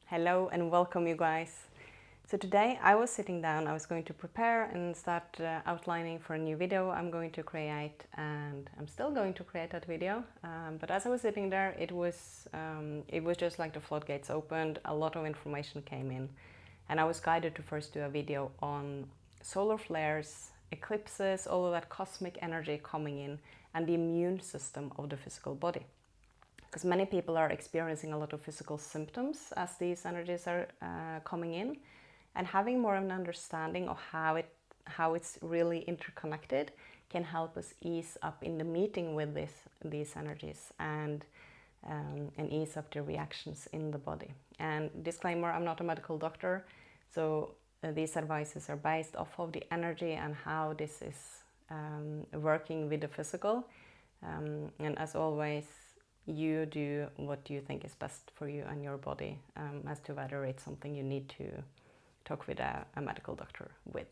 Hello and welcome, you guys. So today I was sitting down, I was going to prepare and start outlining for a new video I'm going to create, and I'm still going to create that video. But as I was sitting there, it was just like the floodgates opened, a lot of information came in, and I was guided to first do a video on solar flares, eclipses, all of that cosmic energy coming in, and the immune system of the physical body. Because many people are experiencing a lot of physical symptoms as these energies are coming in, and having more of an understanding of how it's really interconnected can help us ease up in the meeting with these energies and ease up the reactions in the body. And disclaimer, I'm not a medical doctor, so these advices are based off of the energy and how this is working with the physical. And as always, you do what you think is best for you and your body, as to whether it's something you need to talk with a medical doctor with.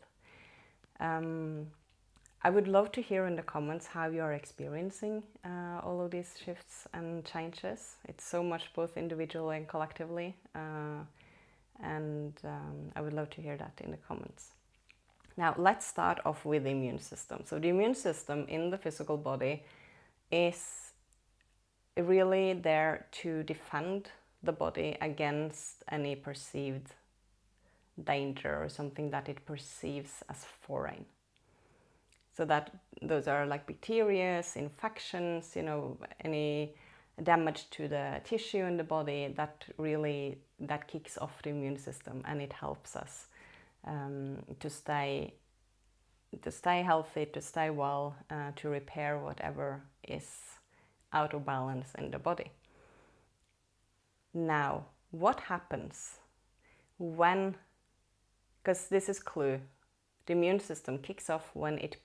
I would love to hear in the comments how you are experiencing all of these shifts and changes. It's so much both individually and collectively, and I would love to hear that in the comments. Now let's start off with the immune system. So the immune system in the physical body is really there to defend the body against any perceived danger or something that it perceives as foreign. So that those are like bacteria, infections, any damage to the tissue in the body, that kicks off the immune system, and it helps us to stay healthy, to stay well, to repair whatever is out of balance in the body. Now, what happens when, because this is clue, the immune system kicks off when it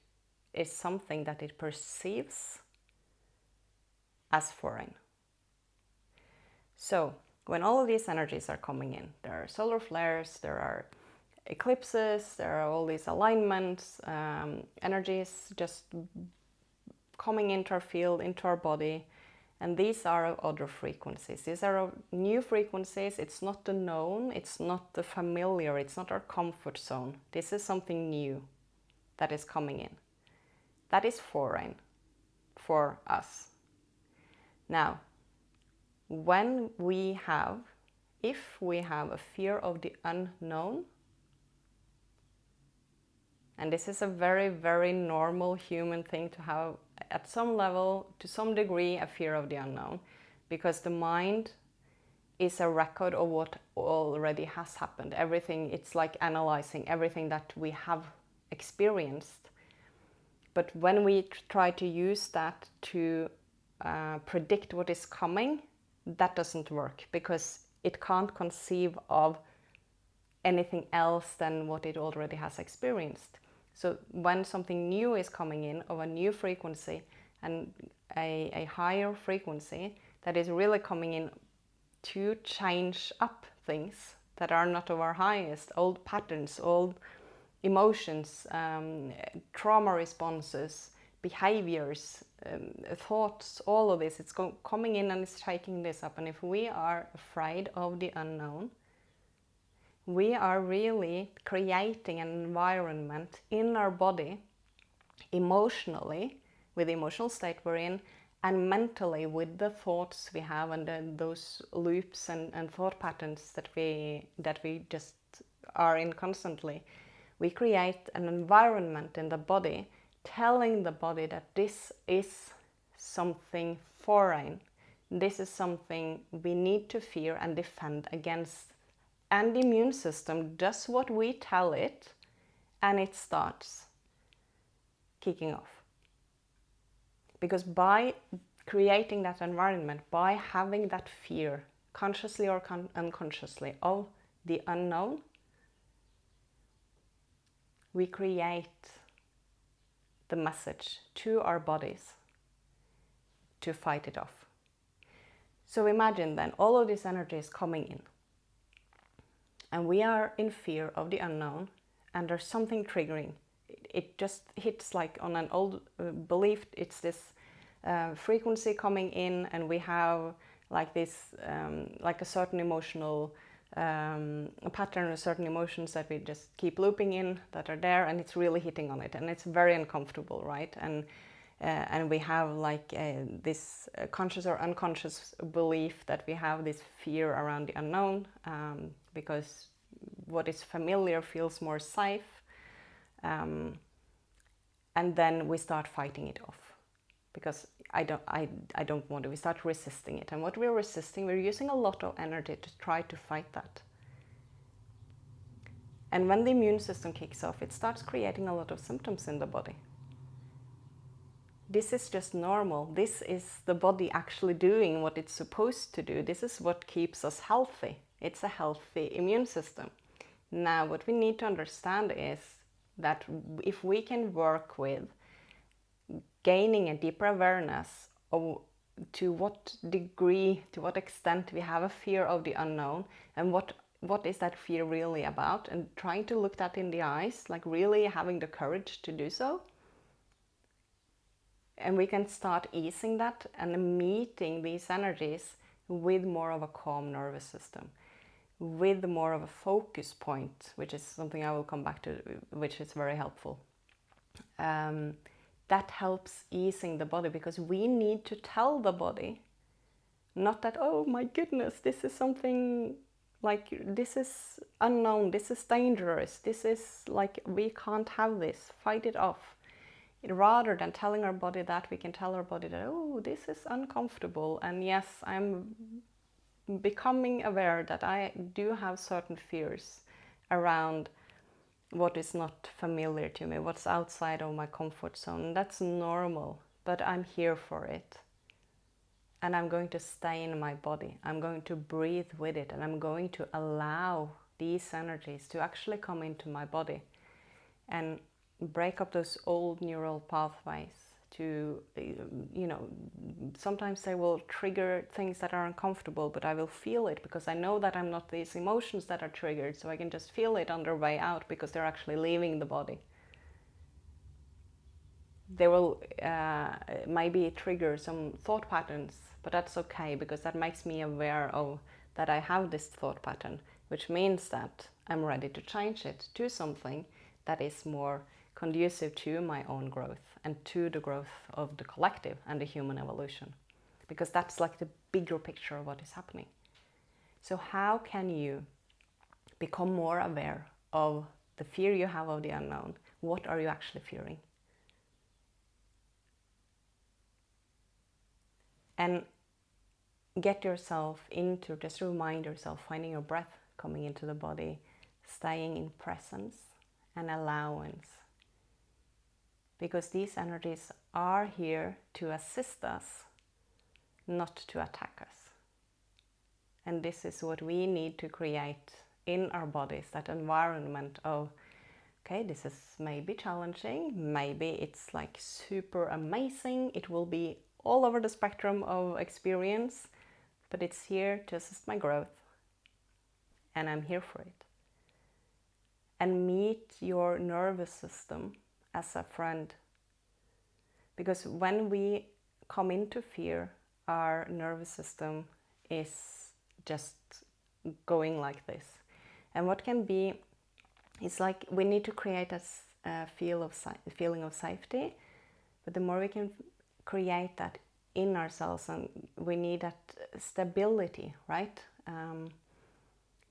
is something that it perceives as foreign. So when all of these energies are coming in, there are solar flares, there are eclipses, there are all these alignments, energies just coming into our field, into our body, and these are other frequencies. These are new frequencies. It's not the known, it's not the familiar, it's not our comfort zone. This is something new that is coming in. That is foreign for us. Now, if we have a fear of the unknown, and this is a very, very normal human thing to have at some level, to some degree, a fear of the unknown, because the mind is a record of what already has happened. Everything, it's like analyzing everything that we have experienced. But when we try to use that to predict what is coming, that doesn't work, because it can't conceive of anything else than what it already has experienced. So when something new is coming in, of a new frequency and a higher frequency that is really coming in to change up things that are not of our highest, old patterns, old emotions, trauma responses, behaviors, thoughts, all of this, it's coming in and it's shaking this up. And if we are afraid of the unknown, we are really creating an environment in our body, emotionally, with the emotional state we're in, and mentally with the thoughts we have, and those loops and thought patterns that we just are in constantly. We create an environment in the body telling the body that this is something foreign. This is something we need to fear and defend against. And the immune system does what we tell it, and it starts kicking off. Because by creating that environment, by having that fear, consciously or unconsciously, of the unknown, we create the message to our bodies to fight it off. So imagine then all of this energy is coming in, and we are in fear of the unknown, and there's something triggering. It just hits like on an old belief. It's this frequency coming in, and we have like this, like a certain emotional a pattern of certain emotions that we just keep looping in, that are there, and it's really hitting on it, and it's very uncomfortable, right? And we have like this conscious or unconscious belief that we have this fear around the unknown, because what is familiar feels more safe, and then we start fighting it off because I don't want to. We start resisting it, and what we're resisting, we're using a lot of energy to try to fight that. And when the immune system kicks off, it starts creating a lot of symptoms in the body. This is just normal. This is the body actually doing what it's supposed to do. This is what keeps us healthy. It's a healthy immune system. Now, what we need to understand is that if we can work with gaining a deeper awareness of to what degree, to what extent we have a fear of the unknown, and what is that fear really about, and trying to look that in the eyes, like really having the courage to do so. And we can start easing that and meeting these energies with more of a calm nervous system, with more of a focus point, which is something I will come back to, which is very helpful. That helps easing the body, because we need to tell the body, not that, oh my goodness, this is something like, this is unknown, this is dangerous, this is like, we can't have this, fight it off. Rather than telling our body that, we can tell our body that, oh, this is uncomfortable, and yes, I'm becoming aware that I do have certain fears around what is not familiar to me, what's outside of my comfort zone. That's normal, but I'm here for it. And I'm going to stay in my body. I'm going to breathe with it, and I'm going to allow these energies to actually come into my body and break up those old neural pathways to, sometimes they will trigger things that are uncomfortable, but I will feel it because I know that I'm not these emotions that are triggered, so I can just feel it on their way out because they're actually leaving the body. They will maybe trigger some thought patterns, but that's okay, because that makes me aware of that I have this thought pattern, which means that I'm ready to change it to something that is more conducive to my own growth and to the growth of the collective and the human evolution, because that's like the bigger picture of what is happening. So how can you become more aware of the fear you have of the unknown? What are you actually fearing? And get yourself into, just remind yourself, finding your breath, coming into the body, staying in presence and allowance. Because these energies are here to assist us, not to attack us. And this is what we need to create in our bodies, that environment of, okay, this is maybe challenging, maybe it's like super amazing, it will be all over the spectrum of experience, but it's here to assist my growth, and I'm here for it. And meet your nervous system as a friend. Because when we come into fear, our nervous system is just going like this. And what can be, it's like we need to create a feeling of safety, but the more we can create that in ourselves, and we need that stability, right?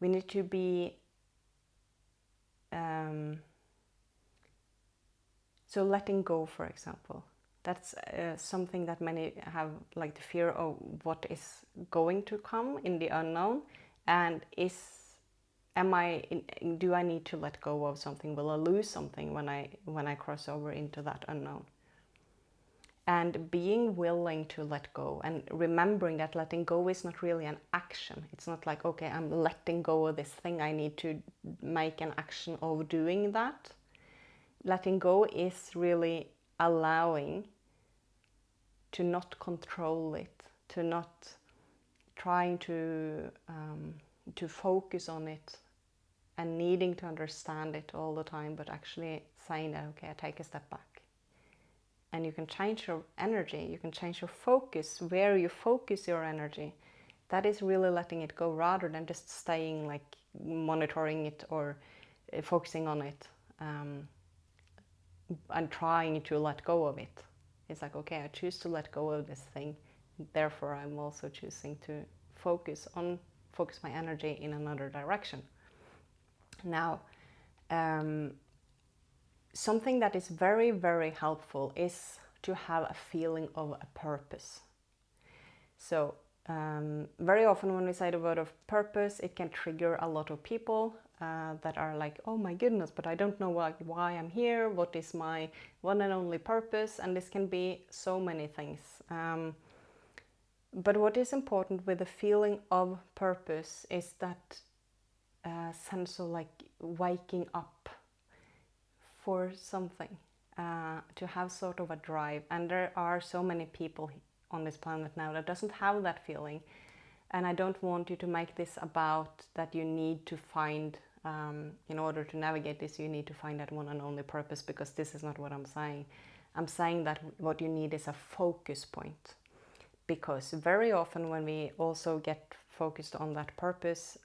We need to be so letting go, for example, that's something that many have, like the fear of what is going to come in the unknown, and do I need to let go of something? Will I lose something when I cross over into that unknown? And being willing to let go, and remembering that letting go is not really an action. It's not like, okay, I'm letting go of this thing, I need to make an action of doing that. Letting go is really allowing to not control it, to not trying to focus on it and needing to understand it all the time, but actually saying that, okay, I take a step back. And you can change your energy, you can change your focus, where you focus your energy, that is really letting it go rather than just staying like monitoring it or focusing on it and trying to let go of it. It's like, okay, I choose to let go of this thing, therefore I'm also choosing to focus my energy in another direction. Now, something that is very, very helpful is to have a feeling of a purpose. So very often when we say the word of purpose, it can trigger a lot of people that are like, oh my goodness, but I don't know why I'm here, what is my one and only purpose, and this can be so many things. But what is important with the feeling of purpose is that sense of like waking up for something, to have sort of a drive. And there are so many people on this planet now that doesn't have that feeling. And I don't want you to make this about that you need to find, in order to navigate this, you need to find that one and only purpose, because this is not what I'm saying. I'm saying that what you need is a focus point. Because very often when we also get focused on that purpose,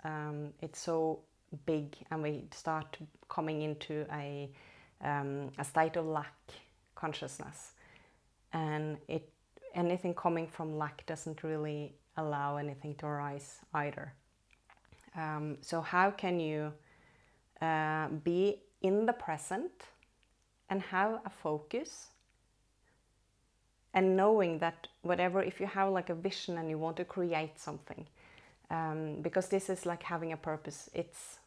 it's so big and we start coming into a state of lack consciousness. And anything coming from lack doesn't really allow anything to arise either. So how can you be in the present and have a focus, and knowing that whatever, if you have like a vision and you want to create something, because this is like having a purpose, it's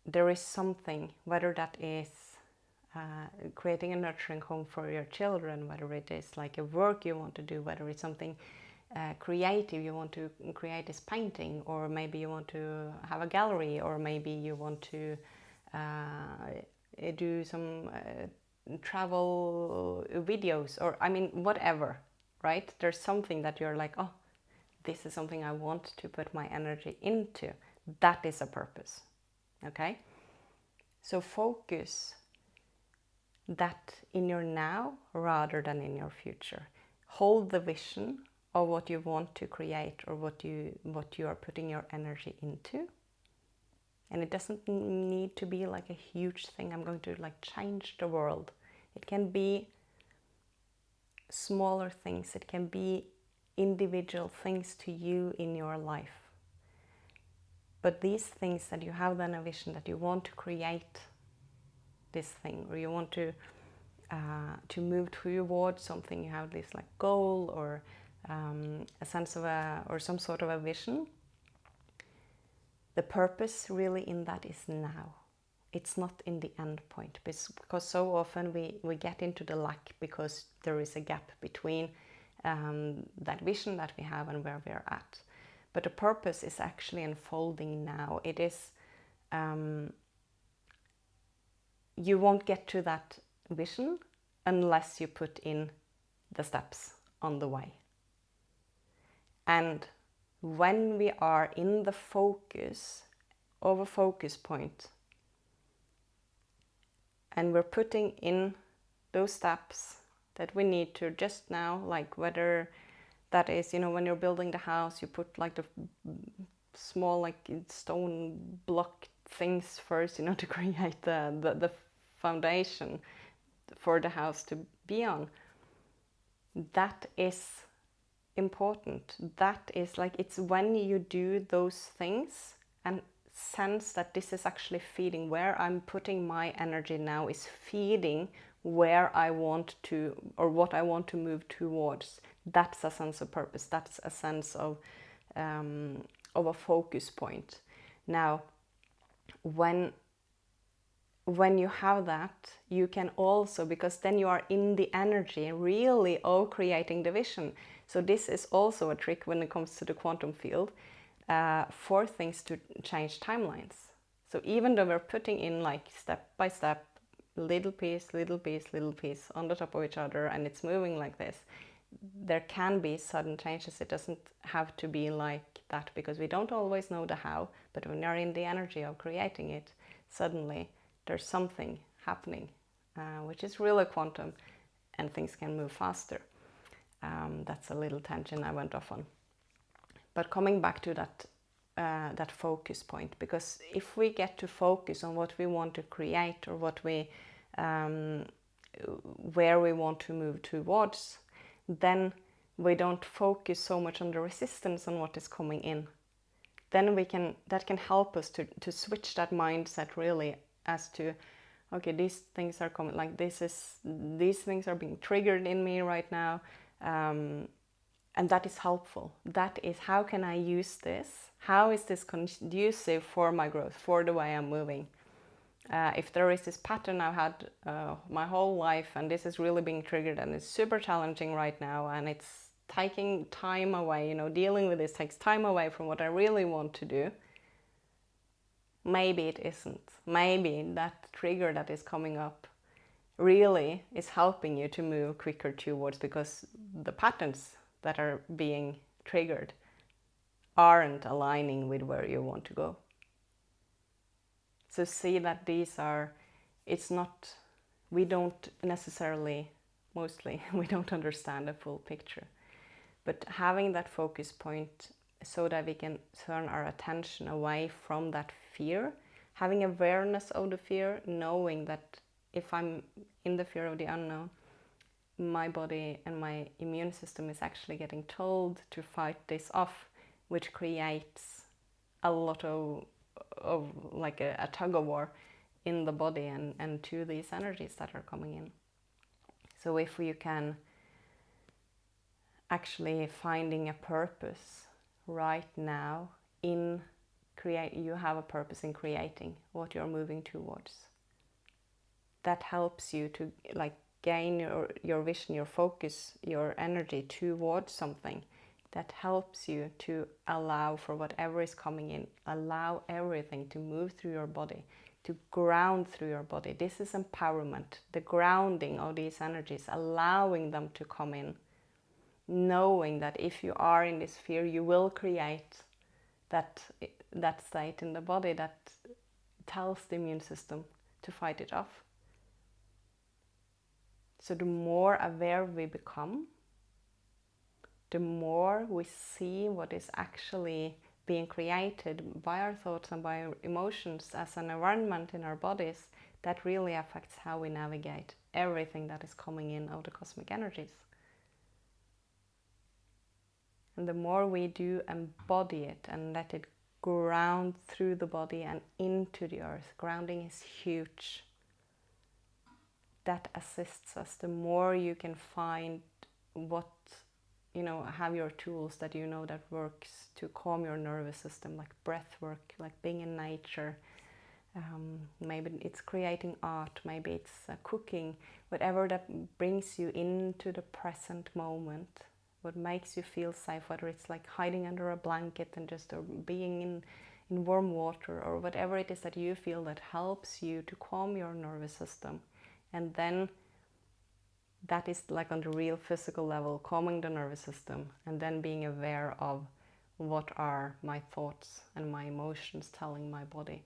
there is something, whether that is creating a nurturing home for your children, whether it is like a work you want to do, whether it's something creative you want to create this painting, or maybe you want to have a gallery, or maybe you want to do some travel videos, or I mean whatever, right? There's something that you're like, oh, this is something I want to put my energy into. That is a purpose. Okay, so focus that in your now rather than in your future. Hold the vision of what you want to create, or what you are putting your energy into. And it doesn't need to be like a huge thing. I'm going to like change the world. It can be smaller things. It can be individual things to you in your life. But these things that you have then a vision that you want to create this thing, or you want to move towards something, you have this like goal, or a sense of or some sort of a vision. The purpose really in that is now. It's not in the end point, because so often we get into the lack because there is a gap between that vision that we have and where we are at. But the purpose is actually unfolding now. It is, you won't get to that vision unless you put in the steps on the way. And when we are in the focus of a focus point, and we're putting in those steps that we need to just now, like whether that is, you know, when you're building the house, you put like the small like stone block things first, you know, to create the foundation for the house to be on. That is important. That is like, it's when you do those things and sense that this is actually feeding, where I'm putting my energy now is feeding where I want to, or what I want to move towards. That's a sense of purpose. That's a sense of a focus point. Now, when you have that, you can also, because then you are in the energy really of creating the vision. So this is also a trick when it comes to the quantum field, for things to change timelines. So even though we're putting in like step by step, little piece, little piece, little piece on the top of each other, and it's moving like this, there can be sudden changes. It doesn't have to be like that, because we don't always know the how, but when you're in the energy of creating it, suddenly there's something happening, which is really quantum, and things can move faster. That's a little tangent I went off on. But coming back to that focus point, because if we get to focus on what we want to create, or what we where we want to move towards, then we don't focus so much on the resistance on what is coming in. Then that can help us to switch that mindset really as to, okay, these things are coming, like these things are being triggered in me right now, and that is helpful. That is, how can I use this? How is this conducive for my growth, for the way I'm moving? If there is this pattern I've had my whole life, and this is really being triggered, and it's super challenging right now, and it's taking time away, dealing with this takes time away from what I really want to do. Maybe it isn't. Maybe that trigger that is coming up really is helping you to move quicker towards, because the patterns that are being triggered aren't aligning with where you want to go. So see that these are, it's not, we don't necessarily, mostly, we don't understand the full picture. But having that focus point so that we can turn our attention away from that fear, having awareness of the fear, knowing that if I'm in the fear of the unknown, my body and my immune system is actually getting told to fight this off, which creates a lot of like a tug of war in the body and to these energies that are coming in. So if you can actually finding a purpose right now in you have a purpose in creating what you're moving towards. That helps you to gain your vision, your focus, your energy towards something. That helps you to allow for whatever is coming in, allow everything to move through your body, to ground through your body. This is empowerment, the grounding of these energies, allowing them to come in, knowing that if you are in this fear, you will create that state in the body that tells the immune system to fight it off. So the more aware we become, the more we see what is actually being created by our thoughts and by our emotions as an environment in our bodies, that really affects how we navigate everything that is coming in of the cosmic energies. And the more we do embody it and let it ground through the body and into the earth, grounding is huge. That assists us. The more you can find what, have your tools that that works to calm your nervous system, like breath work, like being in nature. Maybe it's creating art, maybe it's cooking, whatever that brings you into the present moment, what makes you feel safe, whether it's like hiding under a blanket and just being in warm water, or whatever it is that you feel that helps you to calm your nervous system. And then that is like on the real physical level, calming the nervous system, and then being aware of what are my thoughts and my emotions telling my body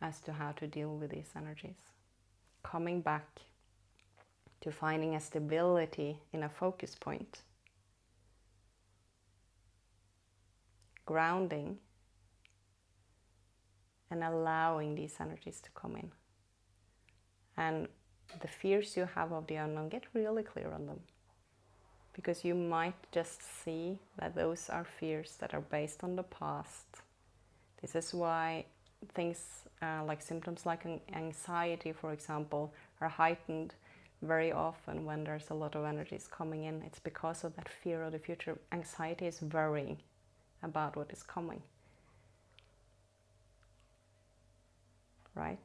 as to how to deal with these energies. Coming back to finding a stability in a focus point, grounding, and allowing these energies to come in. And the fears you have of the unknown, get really clear on them. Because you might just see that those are fears that are based on the past. This is why things like symptoms like anxiety, for example, are heightened very often when there's a lot of energies coming in. It's because of that fear of the future. Anxiety is worrying about what is coming. Right?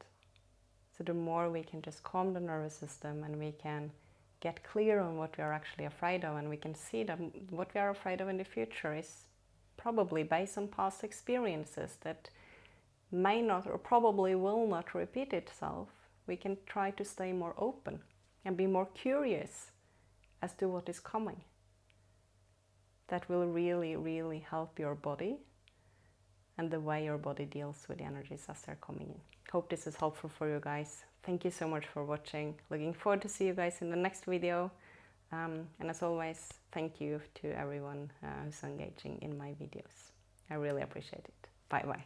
So the more we can just calm the nervous system and we can get clear on what we are actually afraid of, and we can see that what we are afraid of in the future is probably based on past experiences that may not or probably will not repeat itself, we can try to stay more open and be more curious as to what is coming. That will really, really help your body and the way your body deals with the energies as they're coming in. Hope this is helpful for you guys. Thank you so much for watching. Looking forward to see you guys in the next video. And as always, thank you to everyone who's engaging in my videos. I really appreciate it. Bye bye.